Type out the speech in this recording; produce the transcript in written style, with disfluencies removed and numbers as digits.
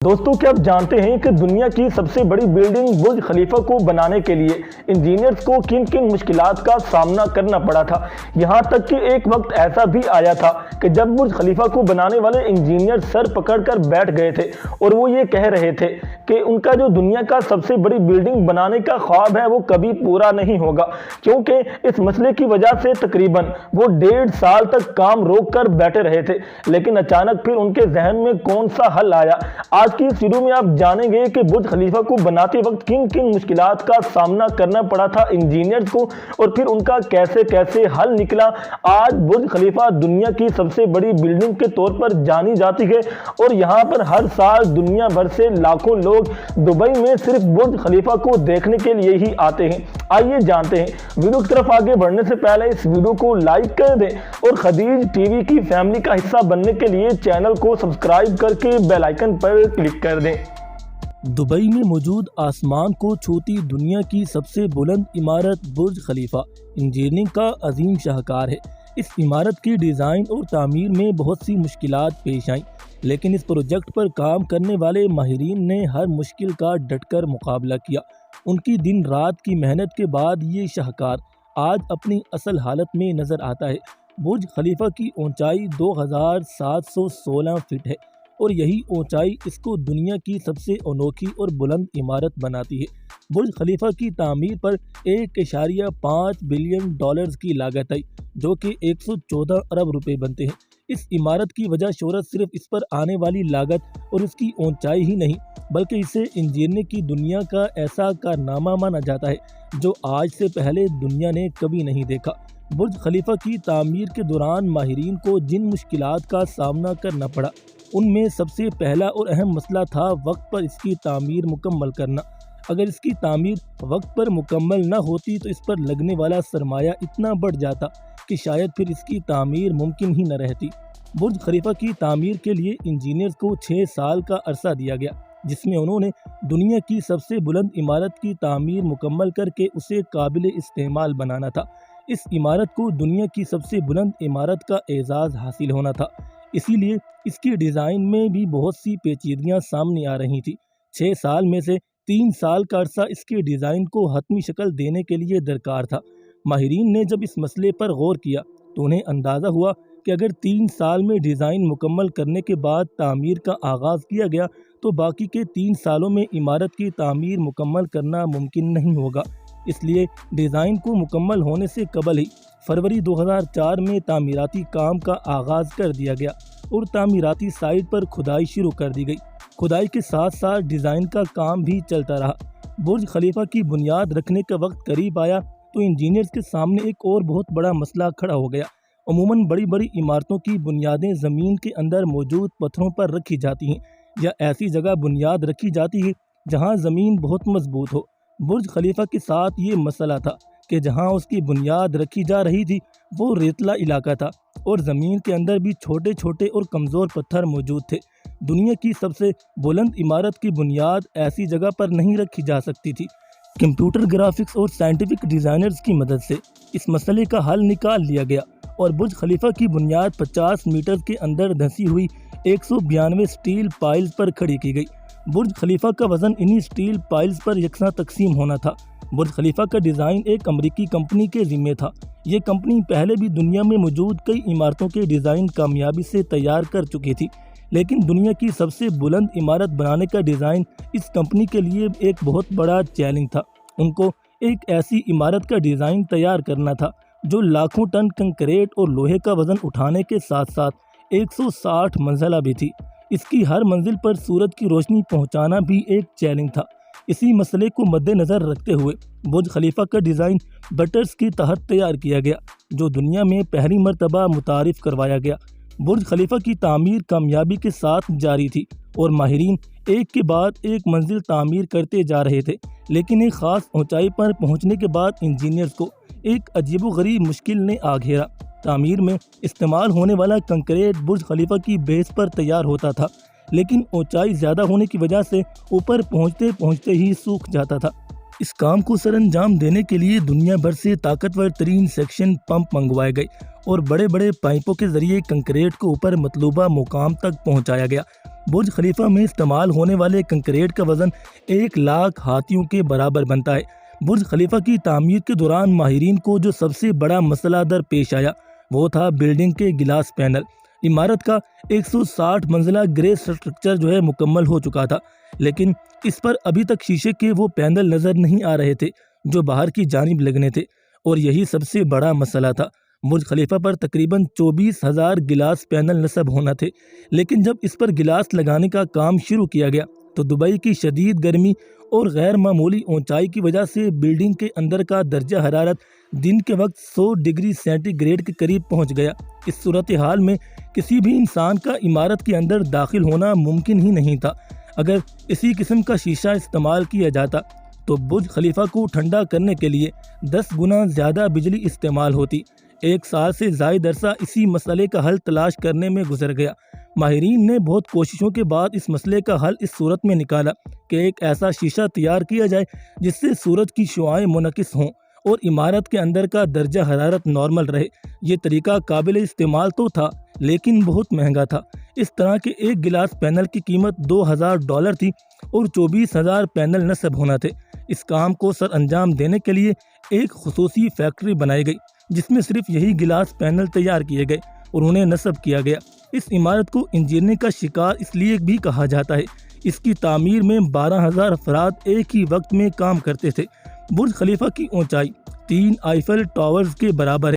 दोस्तों, क्या आप जानते हैं कि दुनिया की सबसे बड़ी बिल्डिंग बुर्ज खलीफा को बनाने के लिए इंजीनियर्स को किन किन मुश्किलात का सामना करना पड़ा था। यहाँ तक कि एक वक्त ऐसा भी आया था कि जब बुर्ज खलीफा को बनाने वाले इंजीनियर सर पकड़कर बैठ गए थे और वो ये कह रहे थे कि उनका जो दुनिया का सबसे बड़ी बिल्डिंग बनाने का ख्वाब है वो कभी पूरा नहीं होगा, क्योंकि इस मसले की वजह से तकरीबन वो 1.5 साल तक काम रोक कर बैठे रहे थे। लेकिन अचानक फिर उनके जहन में कौन सा हल आया। आज की इस वीडियो में आप जानेंगे कि बुर्ज खलीफा को बनाते वक्त किन किन मुश्किलात का सामना करना पड़ा था इंजीनियर्स को और फिर उनका कैसे कैसे हल निकला। आज बुर्ज खलीफा दुनिया की सबसे बड़ी बिल्डिंग के तौर पर जानी जाती है और यहाँ पर हर साल दुनिया भर से लाखों लोग दुबई में सिर्फ बुर्ज खलीफा को देखने के लिए ही आते हैं। आइए जानते हैं। वीडियो की तरफ आगे बढ़ने से पहले इस वीडियो को लाइक कर दें और खदीज टीवी की फैमिली का हिस्सा बनने के लिए चैनल को सब्सक्राइब करके बेल आइकन पर क्लिक कर दें। दुबई में मौजूद आसमान को छूती दुनिया की सबसे बुलंद इमारत बुर्ज खलीफा इंजीनियरिंग का अजीम शाहकार है। इस इमारत की डिज़ाइन और तामीर में बहुत सी मुश्किलात पेश आईं, लेकिन इस प्रोजेक्ट पर काम करने वाले माहिरीन ने हर मुश्किल का डटकर मुकाबला किया। उनकी दिन रात की मेहनत के बाद ये शाहकार आज अपनी असल हालत में नज़र आता है। बुर्ज खलीफा की ऊंचाई 2716 फीट है और यही ऊंचाई इसको दुनिया की सबसे अनोखी और बुलंद इमारत बनाती है। बुर्ज खलीफा की तामीर पर 1.5 बिलियन डॉलर्स की लागत आई, जो कि 114 अरब रुपए बनते हैं। इस इमारत की वजह शोहरत सिर्फ इस पर आने वाली लागत और इसकी ऊंचाई ही नहीं, बल्कि इसे इंजीनियरिंग की दुनिया का ऐसा कारनामा माना जाता है जो आज से पहले दुनिया ने कभी नहीं देखा। बुर्ज खलीफा की तामीर के दौरान माहिरीन को जिन मुश्किलात का सामना करना पड़ा, उनमें सबसे पहला और अहम मसला था वक्त पर इसकी तामीर मुकम्मल करना। अगर इसकी तामीर वक्त पर मुकम्मल न होती तो इस पर लगने वाला सरमाया इतना बढ़ जाता कि शायद फिर इसकी तामीर मुमकिन ही न रहती। बुर्ज खलीफा की तामीर के लिए इंजीनियर्स को 6 साल का अरसा दिया गया, जिसमें उन्होंने दुनिया की सबसे बुलंद इमारत की तामीर मुकम्मल करके उसे काबिल इस्तेमाल बनाना था। इस इमारत को दुनिया की सबसे बुलंद इमारत का एजाज़ हासिल होना था, इसीलिए इसकी डिज़ाइन में भी बहुत सी पेचीदगियाँ सामने आ रही थी। 6 साल में से 3 साल का अरसा इसके डिज़ाइन को हतमी शक्ल देने के लिए दरकार था। माहिरीन ने जब इस मसले पर गौर किया तो उन्हें अंदाज़ा हुआ कि अगर 3 साल में डिज़ाइन मुकम्मल करने के बाद तामीर का आगाज़ किया गया तो बाकी के 3 सालों में इमारत की तामीर मुकम्मल करना मुमकिन नहीं होगा। इसलिए डिज़ाइन को मुकम्मल होने से कबल ही फरवरी 2004 में तामीराती काम का आगाज़ कर दिया गया और तामीराती साइट पर खुदाई शुरू कर दी गई। खुदाई के साथ साथ डिज़ाइन का काम भी चलता रहा। बुर्ज खलीफा की बुनियाद रखने का वक्त करीब आया तो इंजीनियर्स के सामने एक और बहुत बड़ा मसला खड़ा हो गया। अमूमन बड़ी बड़ी इमारतों की बुनियादें ज़मीन के अंदर मौजूद पत्थरों पर रखी जाती हैं या ऐसी जगह बुनियाद रखी जाती है जहां ज़मीन बहुत मजबूत हो। बुर्ज खलीफा के साथ ये मसला था कि जहां उसकी बुनियाद रखी जा रही थी वो रेतला इलाका था और ज़मीन के अंदर भी छोटे छोटे और कमज़ोर पत्थर मौजूद थे। दुनिया की सबसे बुलंद इमारत की बुनियाद ऐसी जगह पर नहीं रखी जा सकती थी। कंप्यूटर ग्राफिक्स और साइंटिफिक डिज़ाइनर्स की मदद से इस मसले का हल निकाल लिया गया और बुर्ज खलीफा की बुनियाद 50 मीटर के अंदर धंसी हुई 192 स्टील पाइल्स पर खड़ी की गई। बुर्ज खलीफा का वज़न इन्हीं स्टील पाइल्स पर यकसा तकसीम होना था। बुर्ज खलीफा का डिज़ाइन एक अमरीकी कंपनी के ज़िम्मे था। ये कंपनी पहले भी दुनिया में मौजूद कई इमारतों के डिज़ाइन कामयाबी से तैयार कर चुकी थी, लेकिन दुनिया की सबसे बुलंद इमारत बनाने का डिज़ाइन इस कंपनी के लिए एक बहुत बड़ा चैलेंज था। उनको एक ऐसी इमारत का डिज़ाइन तैयार करना था जो लाखों टन कंक्रीट और लोहे का वज़न उठाने के साथ साथ 160 मंजिला भी थी। इसकी हर मंजिल पर सूरज की रोशनी पहुंचाना भी एक चैलेंज था। इसी मसले को मद्देनज़र रखते हुए बुर्ज खलीफा का डिज़ाइन बटर्स के तहत तैयार किया गया, जो दुनिया में पहली मरतबा मुतारिफ़ करवाया गया। बुर्ज खलीफा की तामीर कामयाबी के साथ जारी थी और माहिरीन एक के बाद एक मंजिल तामीर करते जा रहे थे, लेकिन एक ख़ास ऊंचाई पर पहुंचने के बाद इंजीनियर्स को एक अजीबोगरीब मुश्किल ने आ घेरा। तामीर में इस्तेमाल होने वाला कंक्रीट बुर्ज खलीफा की बेस पर तैयार होता था, लेकिन ऊंचाई ज़्यादा होने की वजह से ऊपर पहुंचते पहुंचते ही सूख जाता था। इस काम को सरअंजाम देने के लिए दुनिया भर से ताकतवर तरीन सेक्शन पंप मंगवाए गए और बड़े बड़े पाइपों के जरिए कंक्रीट को ऊपर मतलूबा मुकाम तक पहुंचाया गया। برج خلیفہ میں استعمال ہونے والے کنکریٹ کا وزن 1,00,000 ہاتھیوں کے برابر بنتا ہے۔ برج خلیفہ کی تعمیر کے دوران ماہرین کو جو سب سے بڑا مسئلہ درپیش آیا وہ تھا بلڈنگ کے گلاس پینل۔ عمارت کا 160 منزلہ گرے سٹرکچر مکمل ہو چکا تھا، لیکن اس پر ابھی تک شیشے کے وہ پینل نظر نہیں آ رہے تھے جو باہر کی جانب لگنے تھے، اور یہی سب سے بڑا مسئلہ تھا۔ برج خلیفہ پر تقریباً 24,000 گلاس پینل نصب ہونا تھے، لیکن جب اس پر گلاس لگانے کا کام شروع کیا گیا تو دبئی کی شدید گرمی اور غیر معمولی اونچائی کی وجہ سے بلڈنگ کے اندر کا درجہ حرارت دن کے وقت 100 ڈگری سینٹی گریڈ کے قریب پہنچ گیا۔ اس صورتحال میں کسی بھی انسان کا عمارت کے اندر داخل ہونا ممکن ہی نہیں تھا۔ اگر اسی قسم کا شیشہ استعمال کیا جاتا تو برج خلیفہ کو ٹھنڈا کرنے کے لیے 10 گنا زیادہ بجلی استعمال ہوتی۔ 1 سال سے زائد عرصہ اسی مسئلے کا حل تلاش کرنے میں گزر گیا۔ ماہرین نے بہت کوششوں کے بعد اس مسئلے کا حل اس صورت میں نکالا کہ ایک ایسا شیشہ تیار کیا جائے جس سے سورج کی شعاعیں منعکس ہوں اور عمارت کے اندر کا درجہ حرارت نارمل رہے۔ یہ طریقہ قابل استعمال تو تھا لیکن بہت مہنگا تھا۔ اس طرح کے ایک گلاس پینل کی قیمت $2,000 تھی اور 24,000 پینل نصب ہونا تھے۔ اس کام کو سر انجام دینے کے لیے ایک خصوصی فیکٹری بنائی گئی جس میں صرف یہی گلاس پینل تیار کیے گئے اور انہیں نصب کیا گیا۔ اس عمارت کو انجینئرنگ کا شکار اس لیے بھی کہا جاتا ہے، اس کی تعمیر میں 12,000 افراد ایک ہی وقت میں کام کرتے تھے۔ برج خلیفہ کی اونچائی 3 آئیفل ٹاورز کے برابر ہے۔